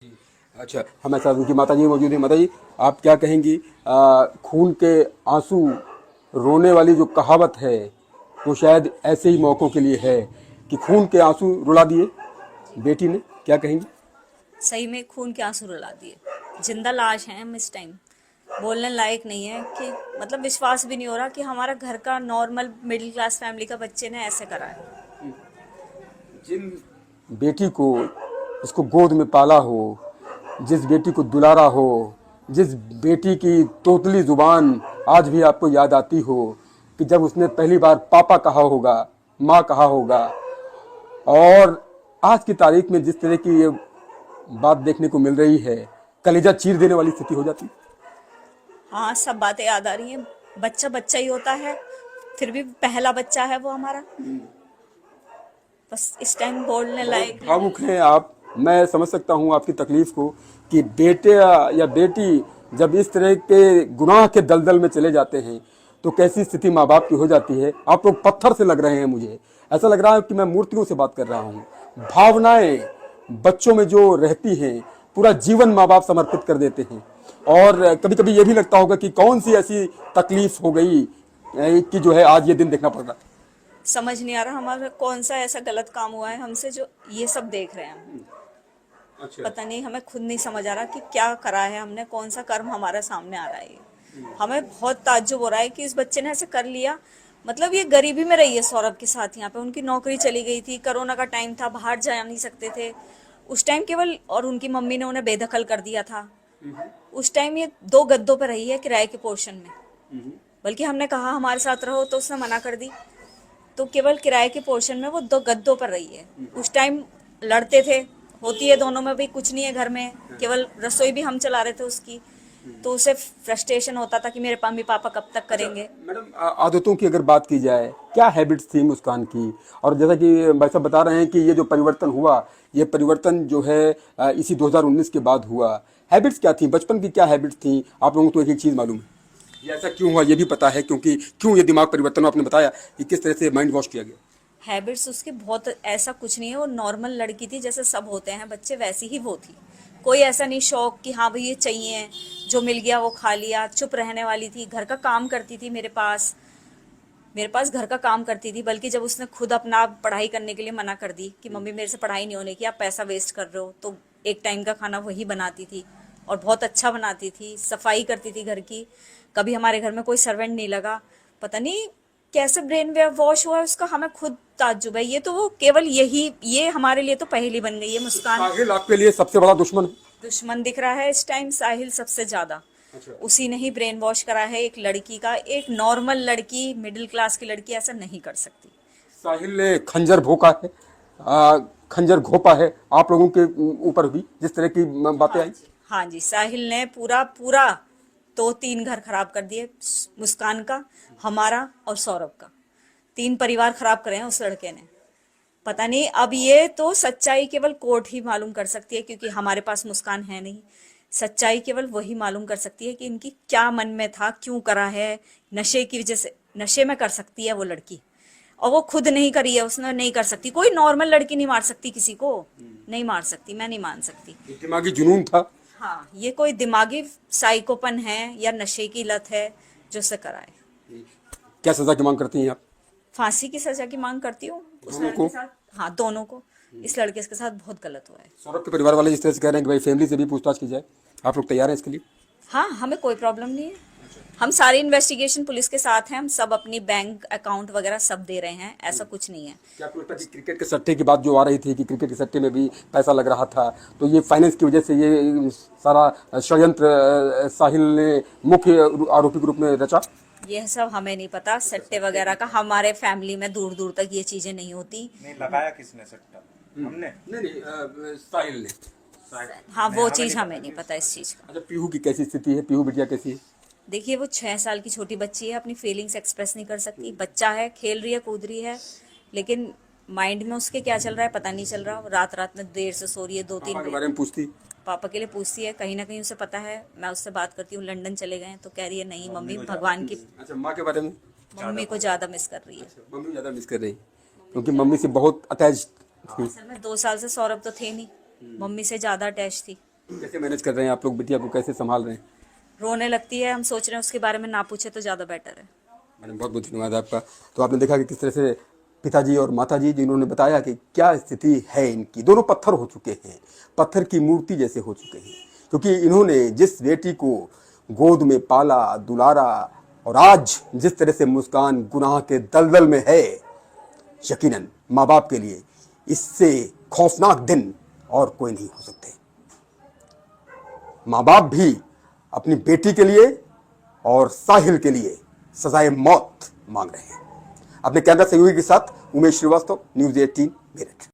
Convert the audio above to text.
अच्छा, हमारे साथ उनकी माता जी मौजूद है। माता जी, आप क्या कहेंगी? खून के आंसू रोने वाली जो कहावत है वो शायद ऐसे ही मौक़ों के लिए है कि खून के आंसू रुला दिए बेटी ने, क्या कहेंगी? सही में खून के आंसू रुला दिए। जिंदा लाश हैं हम इस टाइम, बोलने लायक नहीं है कि मतलब विश्वास भी नहीं हो रहा कि हमारा घर का नॉर्मल मिडिल क्लास फैमिली का बच्चे ने ऐसे करा है। जिन बेटी को इसको गोद में पाला हो, जिस बेटी को दुलारा हो, जिस बेटी की तोतली जुबान आज भी आपको याद आती हो कि जब उसने पहली बार पापा कहा होगा, माँ कहा होगा, और आज की तारीख में जिस तरह की ये बात देखने को मिल रही है, कलेजा चीर देने वाली स्थिति हो जाती। हाँ, सब बातें याद आ रही हैं। बच्चा बच्चा ही होता है, फिर भी पहला बच्चा है वो हमारा। बस इस टाइम बोलने बहुत लायक नहीं भावुक है। हैं आप। मैं समझ सकता हूँ आपकी तकलीफ को कि बेटे या बेटी जब इस तरह के गुनाह के दलदल में चले जाते हैं तो कैसी स्थिति माँ बाप की हो जाती है। आप लोग पत्थर से लग रहे हैं, मुझे ऐसा लग रहा है कि मैं मूर्तियों से बात कर रहा हूँ। भावनाएं बच्चों में जो रहती हैं, पूरा जीवन माँ बाप समर्पित कर देते हैं। और कभी कभी ये भी लगता होगा कि कौन सी ऐसी तकलीफ हो गई कि जो है आज ये दिन देखना पड़ रहा है। समझ नहीं आ रहा हमारा कौन सा ऐसा गलत काम हुआ है हमसे जो ये सब देख रहे हैं हम। अच्छा। पता नहीं, हमें खुद नहीं समझ आ रहा कि क्या करा है हमने, कौन सा कर्म हमारे सामने आ रहा है ये। हमें बहुत ताज्जुब हो रहा है कि इस बच्चे ने ऐसे कर लिया। मतलब ये गरीबी में रही है सौरभ के साथ, यहाँ पे उनकी नौकरी चली गई थी, कोरोना का टाइम था, बाहर जा नहीं सकते थे उस टाइम केवल, और उनकी मम्मी ने उन्हें बेदखल कर दिया था। उस टाइम ये 2 गद्दों पर रही है किराए के पोर्शन में। बल्कि हमने कहा हमारे साथ रहो तो उसने मना कर दी, तो केवल किराए के पोर्शन में वो 2 गद्दों पर रही है। उस टाइम लड़ते थे, होती है दोनों में भी कुछ नहीं है घर में, केवल रसोई भी हम चला रहे थे उसकी। तो उसे फ्रस्ट्रेशन होता था कि मेरे मम्मी पापा कब तक करेंगे। मैडम, आदतों की अगर बात की जाए, क्या हैबिट्स थी मुस्कान की? और जैसा कि भाई साहब बता रहे हैं कि ये जो परिवर्तन हुआ, ये परिवर्तन जो है इसी 2019 के बाद हुआ। हैबिट्स क्या थी, बचपन की क्या हैबिट्स थी? आप लोगों को तो एक एक चीज़ मालूम है, ये ऐसा क्यों हुआ ये भी पता है, क्योंकि क्यों ये दिमाग परिवर्तन हुआ, आपने बताया कि किस तरह से माइंड वॉश किया गया। हैबिट्स उसकी बहुत ऐसा कुछ नहीं है, वो नॉर्मल लड़की थी जैसे सब होते हैं बच्चे, वैसी ही वो थी। कोई ऐसा नहीं शौक कि हाँ भाई ये चाहिए, जो मिल गया वो खा लिया। चुप रहने वाली थी, घर का काम करती थी मेरे पास घर का काम करती थी। बल्कि जब उसने खुद अपना पढ़ाई करने के लिए मना कर दी कि मम्मी मेरे से पढ़ाई नहीं होने की, आप पैसा वेस्ट कर रहे हो, तो एक टाइम का खाना वही बनाती थी और बहुत अच्छा बनाती थी, सफाई करती थी घर की। कभी हमारे घर में कोई सर्वेंट नहीं लगा। पता नहीं कैसे ब्रेन वेव वॉश हुआ है उसका, हमें खुद ताज्जुब है। ये तो वो केवल यही, ये हमारे लिए तो पहेली बन गई है मुस्कान। साहिल आपके लिए सबसे बड़ा दुश्मन है? दुश्मन दिख रहा है इस टाइम साहिल सबसे ज्यादा। अच्छा। उसी ने ही ब्रेन वॉश करा है एक लड़की का। एक नॉर्मल लड़की, मिडिल क्लास की लड़की ऐसा नहीं कर सकती। साहिल ने खंजर भोंका है, खंजर घोंपा है आप लोगों के ऊपर भी, जिस तरह की बातें हाँ आई। जी, हाँ जी, साहिल ने पूरा पूरा 2-3 घर खराब कर दिए। मुस्कान का, हमारा और सौरभ का 3 परिवार खराब करे हैं उस लड़के ने। पता नहीं, अब ये तो सच्चाई केवल कोर्ट ही मालूम कर सकती है, क्योंकि हमारे पास मुस्कान है नहीं। सच्चाई केवल वही मालूम कर सकती है कि इनकी क्या मन में था, क्यों करा है। नशे की वजह से, नशे में कर सकती है वो लड़की, और वो खुद नहीं करी है, उसने नहीं कर सकती। कोई नॉर्मल लड़की नहीं मार सकती किसी को, नहीं मार सकती, मैं नहीं मान सकती। दिमागी जुनून था। हाँ, ये कोई दिमागी साइकोपन है या नशे की लत है जो उसे कराए। क्या सजा की मांग करती हैं आप? फांसी की सजा की मांग करती हूँ उस दोनों लड़के को? के साथ। हाँ, दोनों को। इस लड़के के साथ बहुत गलत हुआ है। सौरभ के परिवार वाले जिस तरह से कह रहे हैं कि भाई फैमिली से भी पूछताछ की जाए, आप लोग तैयार हैं इसके लिए? हाँ, हमें कोई प्रॉब्लम नहीं है। हम सारी इन्वेस्टिगेशन पुलिस के साथ हैं, हम सब अपनी बैंक अकाउंट वगैरह सब दे रहे हैं, ऐसा कुछ नहीं है। क्या आपको लगता है कि क्रिकेट के सट्टे की बात जो आ रही थी कि क्रिकेट के सट्टे में भी पैसा लग रहा था, तो ये फाइनेंस की वजह से ये सारा षड्यंत्र साहिल ने मुख्य आरोपी के रूप में रचा? यह सब हमें नहीं पता, सट्टे वगैरह का हमारे फैमिली में दूर दूर तक ये चीजें नहीं होती। नहीं लगाया किसने सट्टा? हमने। नहीं, साहिल ने। हाँ, नहीं, वो हमें चीज नहीं हमें पता नहीं कि पता इस चीज का। अच्छा, पीहू की कैसी स्थिति है? पीहू बिटिया कैसी है? देखिए, वो 6 साल की छोटी बच्ची है, अपनी फीलिंग्स एक्सप्रेस नहीं कर सकती। बच्चा है, खेल रही है, कूद रही है, लेकिन माइंड में उसके क्या चल रहा है पता नहीं चल रहा। रात रात में देर से सो रही है, 2-3 पापा के बजे। बारे में पूछती? पापा के लिए पूछती है, कहीं ना कहीं उसे पता है। मैं उससे बात करती हूँ, लंदन चले गए हैं, तो कह रही है नहीं मम्मी, भगवान की। अच्छा, माँ के बारे में? मम्मी को ज्यादा मिस कर रही है। मम्मी ज़्यादा मिस कर रही, क्योंकि मम्मी से बहुत अटैच थी। असल में 2 साल से सौरभ तो थे नहीं, मम्मी से ज्यादा अटैच थी। कैसे मैनेज कर रहे हैं आप लोग, बिटिया को कैसे संभाल रहे हैं? रोने लगती है, हम सोच रहे हैं उसके बारे में ना पूछे तो ज़्यादा बेटर है। मैडम बहुत बहुत धन्यवाद आपका। तो आपने देखा कि किस तरह से पिताजी और माताजी जिन्होंने बताया कि क्या स्थिति है इनकी, दोनों पत्थर हो चुके हैं, पत्थर की मूर्ति जैसे हो चुके हैं, क्योंकि इन्होंने जिस बेटी को गोद में पाला दुलारा और आज जिस तरह से मुस्कान गुनाह के दलदल में है, यकीनन माँ बाप के लिए इससे खौफनाक दिन और कोई नहीं हो सकते। माँ बाप भी अपनी बेटी के लिए और साहिल के लिए सजाए मौत मांग रहे हैं। अपने कैमरा सहयोगी के साथ उमेश श्रीवास्तव, न्यूज़ 18 मेरठ।